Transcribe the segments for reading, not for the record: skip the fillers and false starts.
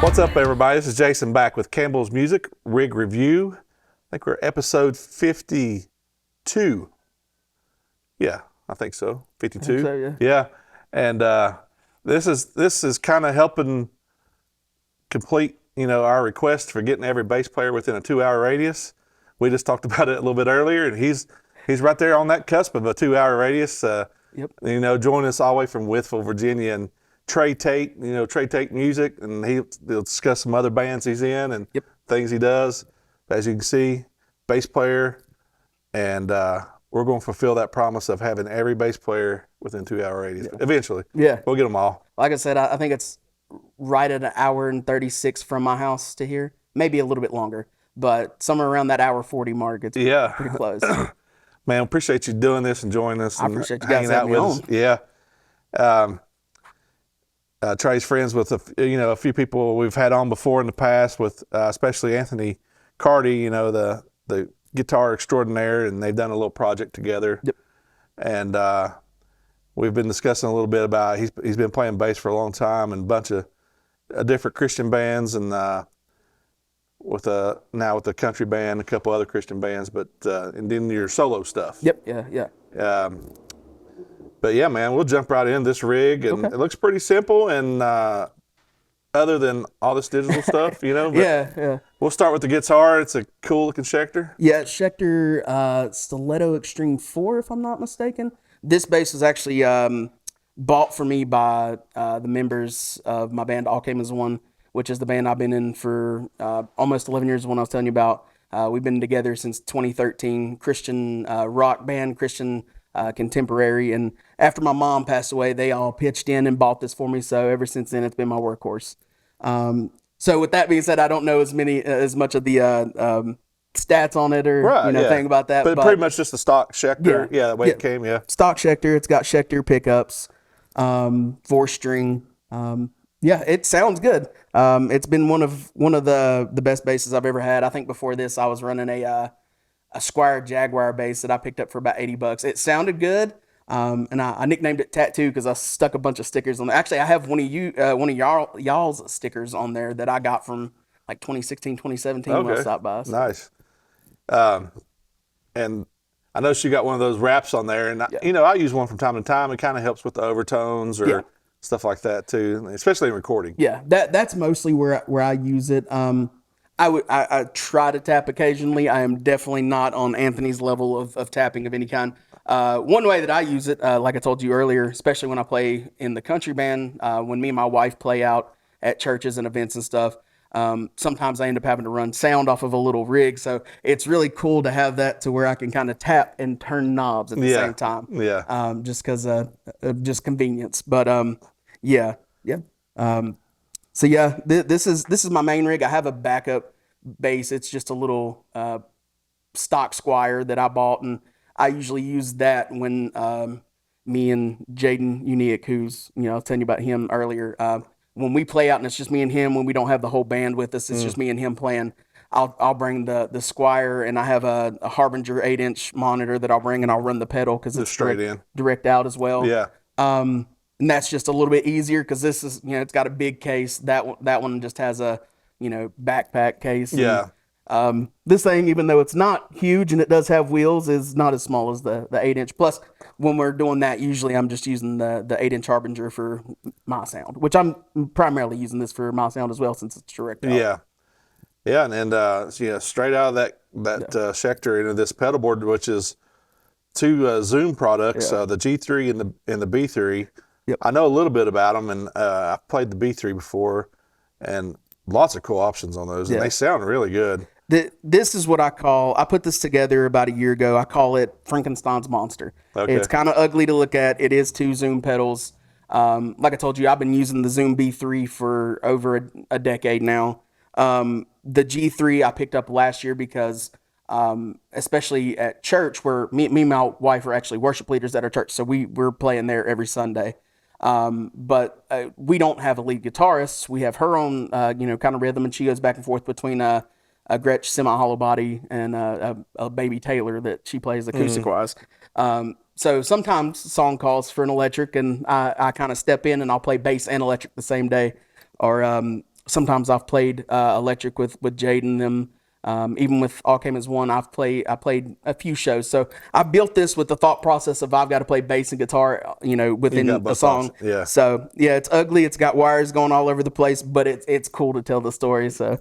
What's up, everybody? This is Jason back with Campbell's Music Rig Review. I think we're episode 52. Yeah, I think so. 52. I think so, yeah. Yeah, and this is kind of helping complete, our request for getting every bass player within a 2-hour radius. We just talked about it a little bit earlier, and he's right there on that cusp of a 2-hour radius. Yep. Joining us all the way from Wytheville, Virginia, and Trey Tate, Trey Tate Music, and he'll discuss some other bands he's in and things he does. As you can see, bass player, and we're going to fulfill that promise of having every bass player within 2-hour radius. Yeah. Eventually. Yeah. We'll get them all. Like I said, I think it's right at 1 hour and 36 from my house to here. Maybe a little bit longer, but somewhere around that 1:40 mark, it's pretty close. Man, appreciate you doing this and joining us. I and appreciate you guys hanging out having me with us. Yeah. Trey's friends with a few people we've had on before in the past, with especially Anthony Carty, the guitar extraordinaire, and they've done a little project together. Yep. And we've been discussing a little bit about he's been playing bass for a long time and a bunch of different Christian bands, and now with the country band, a couple other Christian bands, but and then your solo stuff. Yep. Yeah. But yeah, man, we'll jump right in this rig, and It looks pretty simple, and other than all this digital stuff, But yeah. We'll start with the guitar. It's a cool looking Schecter. Yeah, Schecter Stiletto Extreme 4, if I'm not mistaken. This bass was actually bought for me by the members of my band, All Came As One, which is the band I've been in for almost 11 years, the one I was telling you about. We've been together since 2013, Christian rock band, Christian contemporary, and after my mom passed away, they all pitched in and bought this for me. So ever since then, it's been my workhorse. So with that being said, I don't know as much of the stats on it or thing about that, but pretty much just the stock Schecter. Yeah, the way it came. Yeah, stock Schecter. It's got Schecter pickups, 4-string. Yeah, it sounds good. It's been one of the best basses I've ever had. I think before this, I was running a Squire Jaguar bass that I picked up for about $80. It sounded good, and I nicknamed it Tattoo because I stuck a bunch of stickers on there. Actually, I have one of y'all's stickers on there that I got from like 2016, 2017 when I stopped by. So. Nice. And I know she got one of those wraps on there, and I use one from time to time. It kind of helps with the overtones or stuff like that too, especially in recording. Yeah, that's mostly where I use it. I try to tap occasionally. I am definitely not on Anthony's level of tapping of any kind. One way that I use it, like I told you earlier, especially when I play in the country band, when me and my wife play out at churches and events and stuff, sometimes I end up having to run sound off of a little rig. So it's really cool to have that to where I can kind of tap and turn knobs at the same time. Yeah. Just because of just convenience. But yeah. So yeah, this is my main rig. I have a backup bass. It's just a little stock Squire that I bought, and I usually use that when me and Jaden Unique, who's I was telling you about him earlier, when we play out and it's just me and him, when we don't have the whole band with us, it's just me and him playing. I'll bring the Squire, and I have a Harbinger 8-inch monitor that I'll bring, and I'll run the pedal because it's direct out as well. Yeah. And that's just a little bit easier because this is, it's got a big case. That one just has a, backpack case. Yeah. And, this thing, even though it's not huge and it does have wheels, is not as small as the 8-inch. Plus, when we're doing that, usually I'm just using the 8-inch Harbinger for my sound, which I'm primarily using this for my sound as well since it's direct out. Yeah. Yeah, and straight out of that Schecter into this pedal board, which is two Zoom products, the G3 and the B3. Yep. I know a little bit about them, and I've played the B3 before, and lots of cool options on those, and they sound really good. This is what I put this together about a year ago. I call it Frankenstein's Monster. Okay. It's kind of ugly to look at. It is 2 Zoom pedals. Like I told you, I've been using the Zoom B3 for over a decade now. The G3 I picked up last year because especially at church, where me and my wife are actually worship leaders at our church, so we're playing there every Sunday. But we don't have a lead guitarist. We have her own, kind of rhythm, and she goes back and forth between a Gretsch semi-hollow body and a Baby Taylor that she plays acoustic-wise. So sometimes song calls for an electric, and I kind of step in and I'll play bass and electric the same day. Or Sometimes I've played electric with Jade and them. Even with All Came As One, I played a few shows. So I built this with the thought process of I've got to play bass and guitar, within a song. options. Yeah. So yeah, it's ugly. It's got wires going all over the place, but it's cool to tell the story. So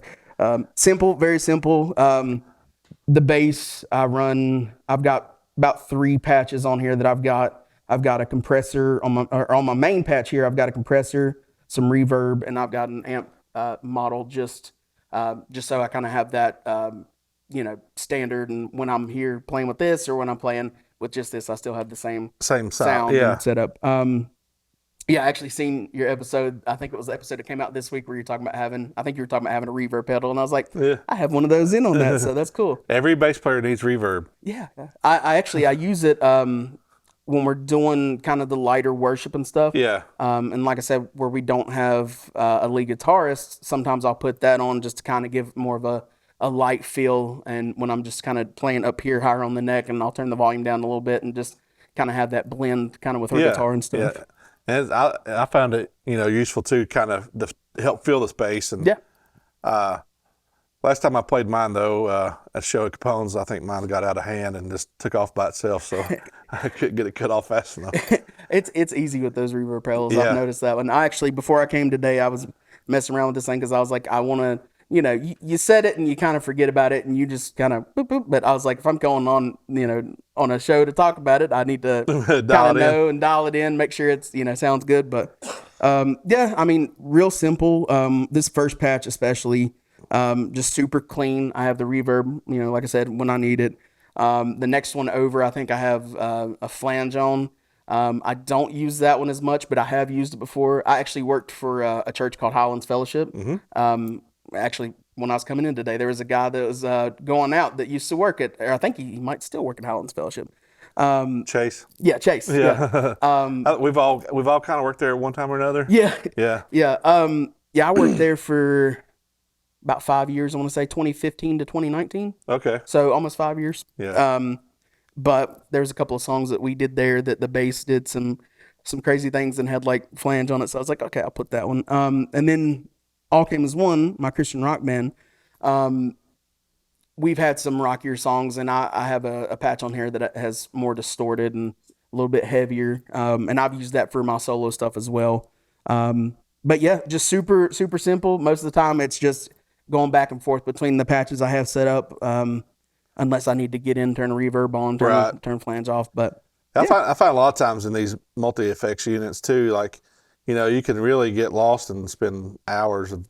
simple, very simple. The bass I've got about 3 patches on here that I've got. I've got a compressor on my main patch here. I've got a compressor, some reverb, and I've got an amp model just so I kind of have that, standard. And when I'm here playing with this, or when I'm playing with just this, I still have the same sound Yeah. and setup. Yeah, I actually seen your episode. I think it was the episode that came out this week where you're talking about I think you were talking about having a reverb pedal, and I was like, Yeah. I have one of those in on that, so that's cool. Every bass player needs reverb. Yeah, I use it when we're doing kind of the lighter worship and stuff. Yeah. And like I said, where we don't have a lead guitarist, sometimes I'll put that on just to kind of give more of a light feel. And when I'm just kind of playing up here higher on the neck, and I'll turn the volume down a little bit and just kind of have that blend kind of with her guitar and stuff. Yeah. And I found it, useful too, kind of to help fill the space. And last time I played mine though, at a show at Capone's, I think mine got out of hand and just took off by itself, so I couldn't get it cut off fast enough. It's easy with those reverb pedals. Yeah. I've noticed that one. I actually, before I came today, I was messing around with this thing because I was like, I want to, you said it and you kind of forget about it and you just kind of boop, boop. But I was like, if I'm going on, on a show to talk about it, I need to kind of know and dial it in, make sure it's, sounds good. But yeah, I mean, real simple. This first patch especially, just super clean. I have the reverb, like I said, when I need it. The next one over, I think I have a flange on. I don't use that one as much, but I have used it before. I actually worked for a church called Highlands Fellowship. Actually, when I was coming in today, there was a guy that was going out that used to work or I think he might still work at Highlands Fellowship. Chase. Yeah, Chase. Yeah. We've all kind of worked there at one time or another. Yeah. Yeah. Yeah. I worked there for about 5 years. I want to say 2015 to 2019. Okay. So almost 5 years. Yeah. But there's a couple of songs that we did there that the bass did some crazy things and had like flange on it. So I was like, okay, I'll put that one. And then All Came As One, my Christian rock band. We've had some rockier songs, and I have a patch on here that has more distorted and a little bit heavier. And I've used that for my solo stuff as well. But yeah, just super, super simple. Most of the time it's just going back and forth between the patches I have set up. Unless I need to get in, turn a reverb on, turn flange off. But I find a lot of times in these multi-effects units too, like, you can really get lost and spend hours of.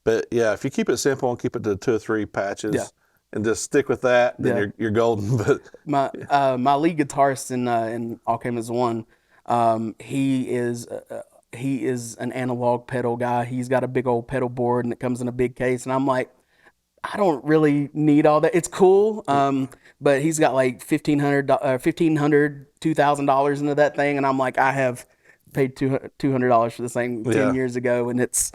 But yeah, if you keep it simple and keep it to 2 or 3 patches and just stick with that, then you're golden. But my lead guitarist in All Came As One, he is an analog pedal guy. He's got a big old pedal board and it comes in a big case, and I'm like, I don't really need all that. It's cool, but he's got like $1,500, $2,000 into that thing, and I'm like, I have paid $200 for this thing 10 years ago, and it's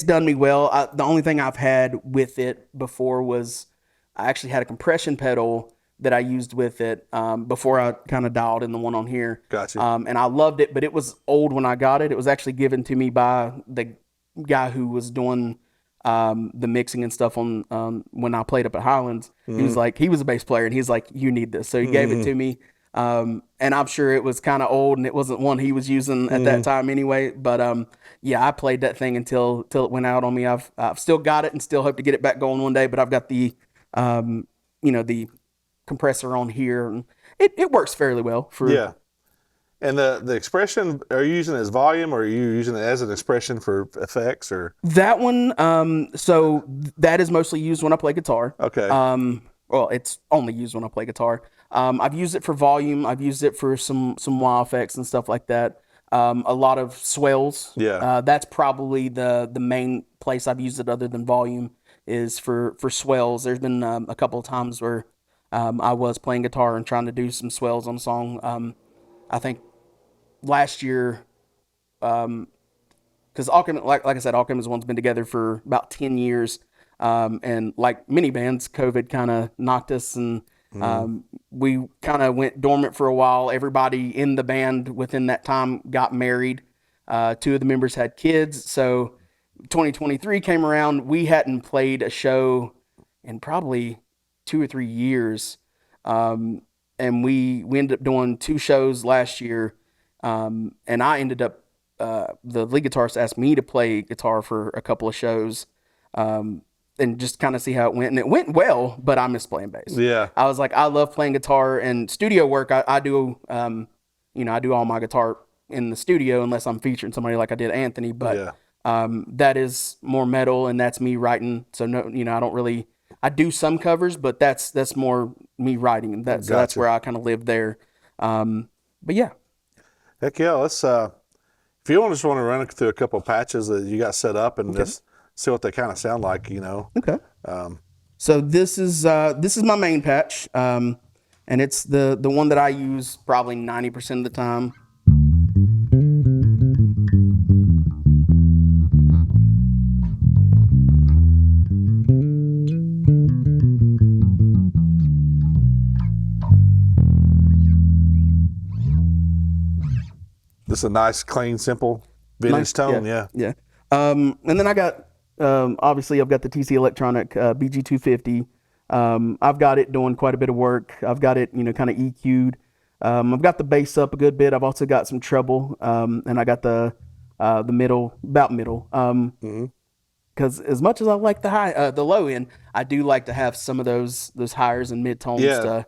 done me well. The only thing I've had with it before was I actually had a compression pedal that I used with it before I kind of dialed in the one on here. Gotcha. And I loved it, but it was old when I got it. It was actually given to me by the guy who was doing the mixing and stuff on when I played up at Highlands. He was like, he was a bass player, and he's like, you need this. So he gave it to me. And I'm sure it was kind of old and it wasn't one he was using at that time anyway. But yeah, I played that thing until it went out on me. I've still got it and still hope to get it back going one day. But I've got the the compressor on here, and it works fairly well for. Yeah. And the expression, are you using it as volume, or are you using it as an expression for effects, or that one? So that is mostly used when I play guitar. Okay. Well, it's only used when I play guitar. I've used it for volume. I've used it for some wah effects and stuff like that. A lot of swells. Yeah. That's probably the main place I've used it other than volume is for swells. There's been a couple of times where I was playing guitar and trying to do some swells on a song. I think last year, because like I said, All Came As One's been together for about 10 years. And like many bands, COVID kind of knocked us, and we kind of went dormant for a while. Everybody in the band within that time got married. 2 of the members had kids, so 2023 came around, we hadn't played a show in probably 2 or 3 years. And we ended up doing 2 shows last year. And I ended up, the lead guitarist asked me to play guitar for a couple of shows, and just kind of see how it went. And it went well, but I miss playing bass. Yeah. I was like, I love playing guitar and studio work. I do, I do all my guitar in the studio unless I'm featuring somebody like I did Anthony, but that is more metal, and that's me writing. So no, I don't really, I do some covers, but that's more me writing, and so that's where I kind of live there. But yeah. Heck yeah, let's if you just want to run through a couple of patches that you got set up and just see what they kind of sound like, Okay. So this is my main patch, and it's the one that I use probably 90% of the time. This is a nice, clean, simple vintage tone. Yeah. And then I got, obviously I've got the TC Electronic BG250. I've got it doing quite a bit of work. I've got it, kind of EQ'd. I've got the bass up a good bit. I've also got some treble, and I got the middle, about middle. Because as much as I like the low end, I do like to have some of those highers and mid tones. Yeah.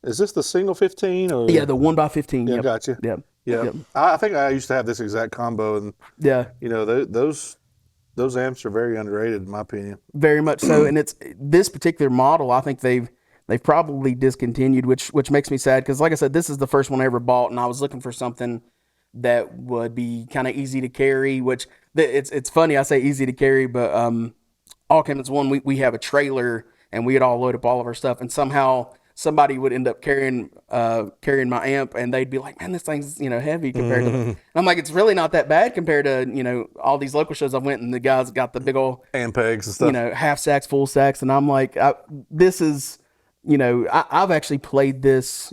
Is this the single 15 or? Yeah, the 1x15. Yeah, yep. gotcha. Yep. Yeah. Yep. I think I used to have this exact combo, and those amps are very underrated in my opinion. Very much so, and it's this particular model. I think they've probably discontinued, which makes me sad because, like I said, this is the first one I ever bought, and I was looking for something that would be kind of easy to carry. Which it's funny I say easy to carry, but all came as one. We have a trailer, and we had all load up all of our stuff, and somehow somebody would end up carrying my amp, and they'd be like, man, this thing's, heavy compared to and I'm like, it's really not that bad compared to, all these local shows I went, and the guys got the big old amp pegs and stuff, half sacks, full sacks. And I'm like, this is, I've actually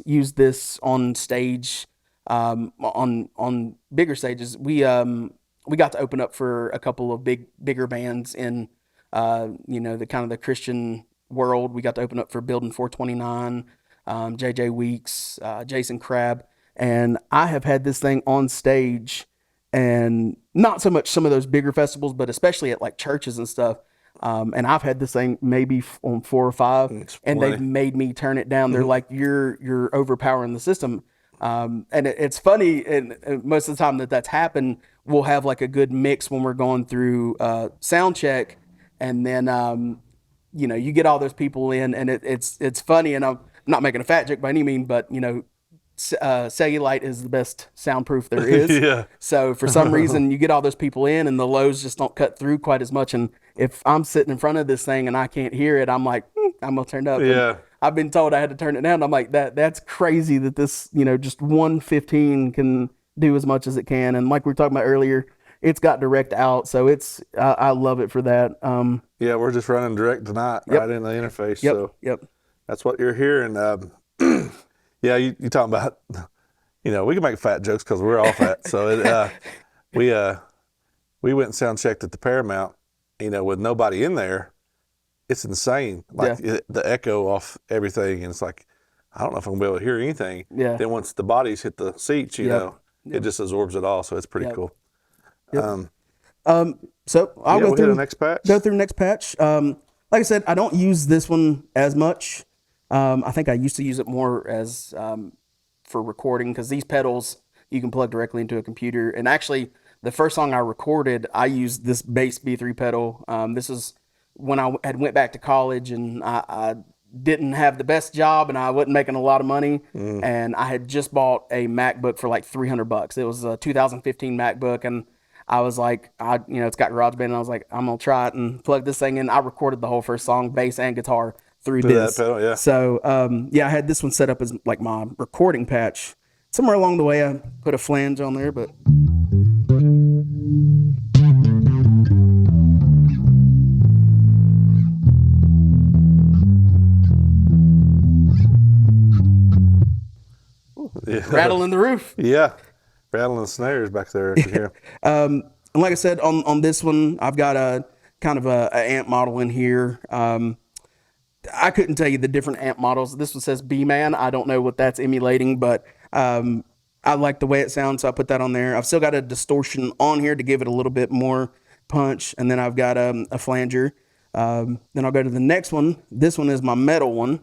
used this on stage, on bigger stages. We got to open up for a couple of bigger bands in, the kind of the Christian world. We got to open up for Building 429, JJ Weeks, Jason Crabb, and I have had this thing on stage, and not so much some of those bigger festivals, but especially at like churches and stuff. And I've had this thing maybe on 4 or 5, and they've made me turn it down. They're like, you're overpowering the system. And it's funny, and most of the time that's happened, we'll have like a good mix when we're going through sound check, and then you get all those people in, and it's funny, and I'm not making a fat joke by any means, but cellulite is the best soundproof there is. Yeah. So for some reason, you get all those people in, and the lows just don't cut through quite as much. And if I'm sitting in front of this thing and I can't hear it, I'm like, I'm gonna turn it up. Yeah. And I've been told I had to turn it down. I'm like, that's crazy that this, just 115 can do as much as it can. And like we were talking about earlier, it's got direct out, so I love it for that. Yeah, we're just running direct tonight, right in the interface. So that's what you're hearing. Yeah, you talking about, we can make fat jokes because we're all fat. So we went and sound checked at the Paramount, with nobody in there. It's insane, the echo off everything, and it's like, I don't know if I'm gonna be able to hear anything. Yeah. Then once the bodies hit the seats, it just absorbs it all. So it's pretty cool. So I'll go through the next patch. Go through the next patch. Like I said, I don't use this one as much. I think I used to use it more as for recording, because these pedals you can plug directly into a computer. And actually, the first song I recorded, I used this bass B3 pedal. This is when I had went back to college, and I didn't have the best job, and I wasn't making a lot of money, and I had just bought a MacBook for like $300. It was a 2015 MacBook, and I was like, it's got GarageBand, and I was like, I'm gonna try it and plug this thing in. I recorded the whole first song, bass and guitar, through this. That pedal, yeah. So I had this one set up as like my recording patch. Somewhere along the way, I put a flange on there, but. Yeah. Rattling the roof. Yeah. Rattling the snares back there. I can hear. And like I said, on this one, I've got a kind of a amp model in here. I couldn't tell you the different amp models. This one says B-Man. I don't know what that's emulating, but I like the way it sounds, so I put that on there. I've still got a distortion on here to give it a little bit more punch, and then I've got a flanger. Then I'll go to the next one. This one is my metal one,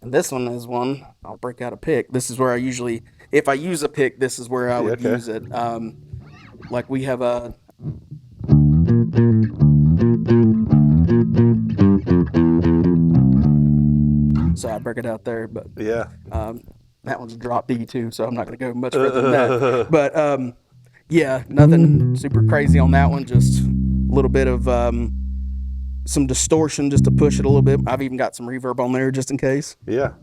and this one is one, I'll break out a pick. This is where I usually, if I use a pick, this is where I would use it. Like we have a... So I break it out there, but Yeah. that one's a drop D too, so I'm not going to go much further than that. But yeah, nothing super crazy on that one. Just a little bit of some distortion just to push it a little bit. I've even got some reverb on there just in case. Yeah.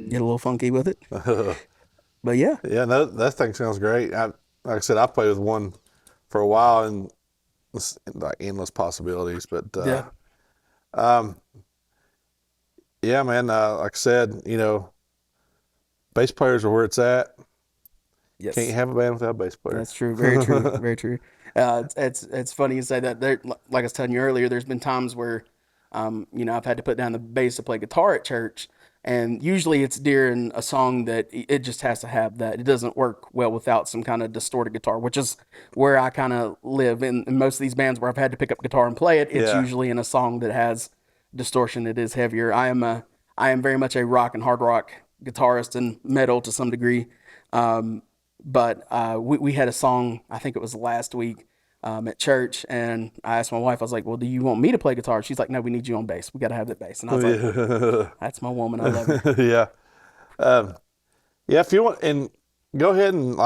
Get a little funky with it. But yeah. Yeah, no, that thing sounds great. Like I said, I played with one for a while, and it's like endless possibilities. But yeah, man. Like I said, bass players are where it's at. Yes. Can't have a band without a bass player. That's true. Very true. Very true. It's funny you say that. Like I was telling you earlier, there's been times where, I've had to put down the bass to play guitar at church, and usually it's during a song that it just has to have that. It doesn't work well without some kind of distorted guitar, which is where I kind of live. In most of these bands where I've had to pick up guitar and play it, it's usually in a song that has distortion. It is heavier. I am very much a rock and hard rock guitarist and metal to some degree. But we had a song, I think it was last week, at church, and I asked my wife, I was like, well, do you want me to play guitar? She's like, no, we need you on bass. We got to have that bass. And I was like, that's my woman. I love her. Yeah. If you want, and go ahead and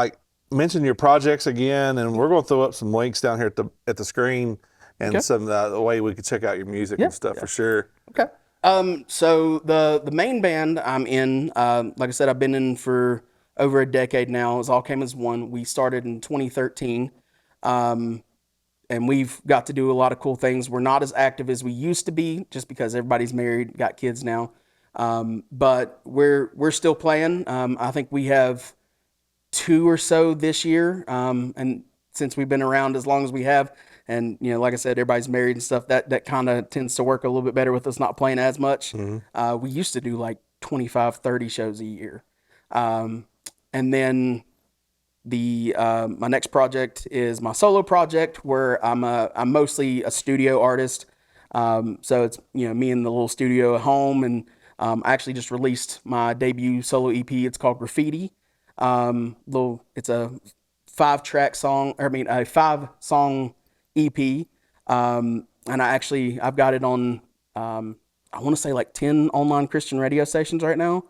mention your projects again, and we're going to throw up some links down here at the screen, and some the way we could check out your music and stuff for sure. Okay. So the main band I'm in, like I said, I've been in for over a decade now. It all came as one. We started in 2013. And we've got to do a lot of cool things. We're not as active as we used to be, just because everybody's married, got kids now. But we're still playing. I think we have 2 or so this year. And since we've been around as long as we have, and like I said, everybody's married and stuff, that kind of tends to work a little bit better with us not playing as much. Mm-hmm. We used to do like 25, 30 shows a year. And then my next project is my solo project, where I'm mostly a studio artist. So it's me in the little studio at home, and I actually just released my debut solo EP. It's called Graffiti. It's a 5-song EP. And I've got it on I want to say like 10 online Christian radio stations right now.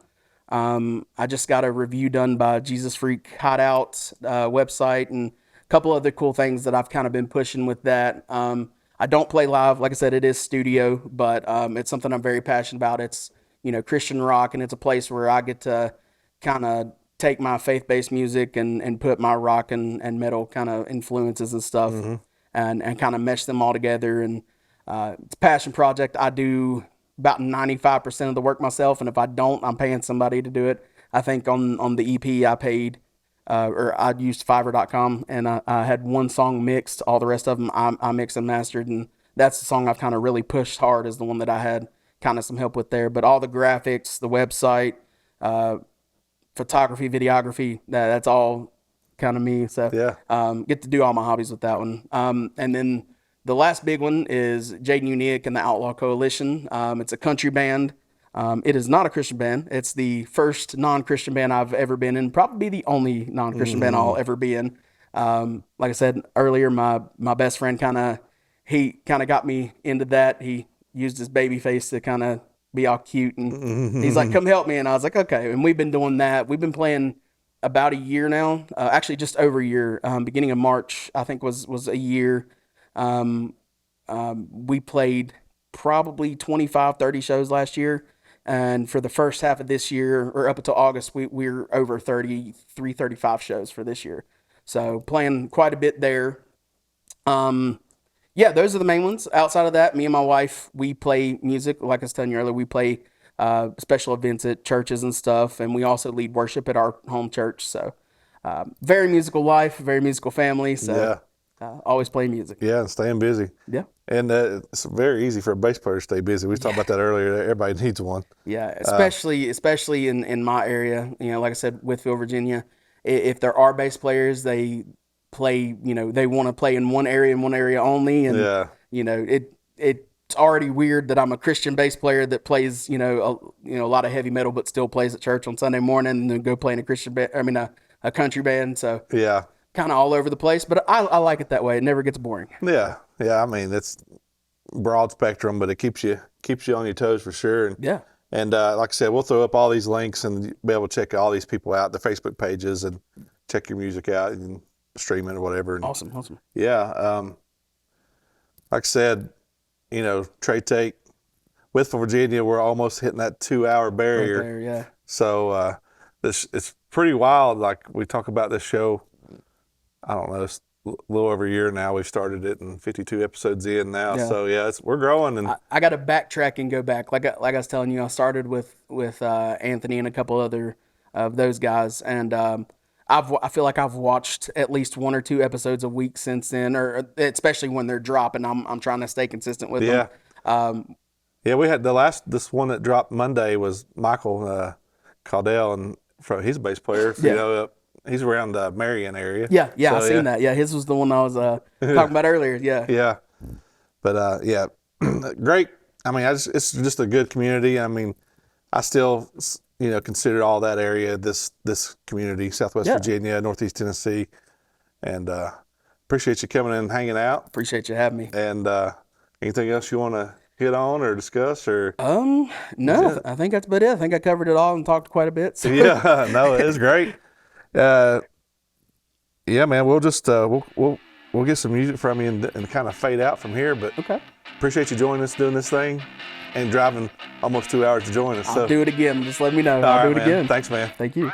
I just got a review done by Jesus Freak Hideout website, and a couple other cool things that I've kind of been pushing with that. I don't play live. Like I said, it is studio, but it's something I'm very passionate about. It's, Christian rock, and it's a place where I get to kind of take my faith-based music and put my rock and metal kind of influences and stuff, and kind of mesh them all together. And it's a passion project. I do about 95% of the work myself, and if I don't, I'm paying somebody to do it. I think on the EP I paid, or I used Fiverr.com, and I had one song mixed. All the rest of them I mixed and mastered, and that's the song I've kind of really pushed hard, is the one that I had kind of some help with there. But all the graphics, the website, photography, videography, that's all kind of me. So get to do all my hobbies with that one. And then the last big one is Jaden Unique and the Outlaw Coalition. It's a country band. It is not a Christian band. It's the first non-Christian band I've ever been in, probably the only non-Christian band I'll ever be in. Like I said earlier, my best friend kind of got me into that. He used his baby face to kind of be all cute, and he's like, come help me. And I was like, okay. And we've been doing that. We've been playing about a year now, actually just over a year. Beginning of March, I think was a year. We played probably 25, 30 shows last year. And for the first half of this year, or up until August, we're over 33, 35 shows for this year. So playing quite a bit there. Those are the main ones. Outside of that, me and my wife, we play music. Like I was telling you earlier, we play special events at churches and stuff. And we also lead worship at our home church. So very musical life, very musical family. So always play music. Yeah, and staying busy. Yeah. And it's very easy for a bass player to stay busy. We talked about that earlier. Everybody needs one. Yeah, especially in my area. Like I said, Whitfield, Virginia, if there are bass players, they play, they want to play in one area and one area only. And, it's already weird that I'm a Christian bass player that plays, a lot of heavy metal, but still plays at church on Sunday morning and then go play in a Christian band, a country band. So kind of all over the place, but I like it that way. It never gets boring. Yeah. I mean, it's broad spectrum, but it keeps you on your toes for sure. And like I said, we'll throw up all these links and be able to check all these people out, the Facebook pages, and check your music out and stream it or whatever. And, awesome. Yeah. Like I said, Trey Tate, Whitfield, Virginia, we're almost hitting that 2-hour barrier. Right there, yeah. So it's pretty wild. Like we talk about this show, I don't know, it's a little over a year now. We've started it and 52 episodes in now. Yeah. So we're growing. And I got to backtrack and go back. Like I was telling you, I started with Anthony and a couple other of those guys, and I feel like I've watched at least 1 or 2 episodes a week since then, or especially when they're dropping. I'm trying to stay consistent with them. We had this one that dropped Monday was Michael Caudell, and he's a bass player. He's around the Marion area. Yeah, so, I seen that. Yeah, his was the one I was talking about earlier. Yeah. But great. I mean, it's just a good community. I mean, I still consider all that area this community, Southwest Virginia, Northeast Tennessee, and appreciate you coming in and hanging out. Appreciate you having me. And anything else you want to hit on or discuss or? No, I think that's about it. I think I covered it all and talked quite a bit. So. Yeah, no, it is great. Man, we'll just we'll get some music from you and kind of fade out from here. But appreciate you joining us doing this thing and driving almost 2 hours to join us. I'll do it again. Just let me know. I'll do it again. Thanks, man. Thank you.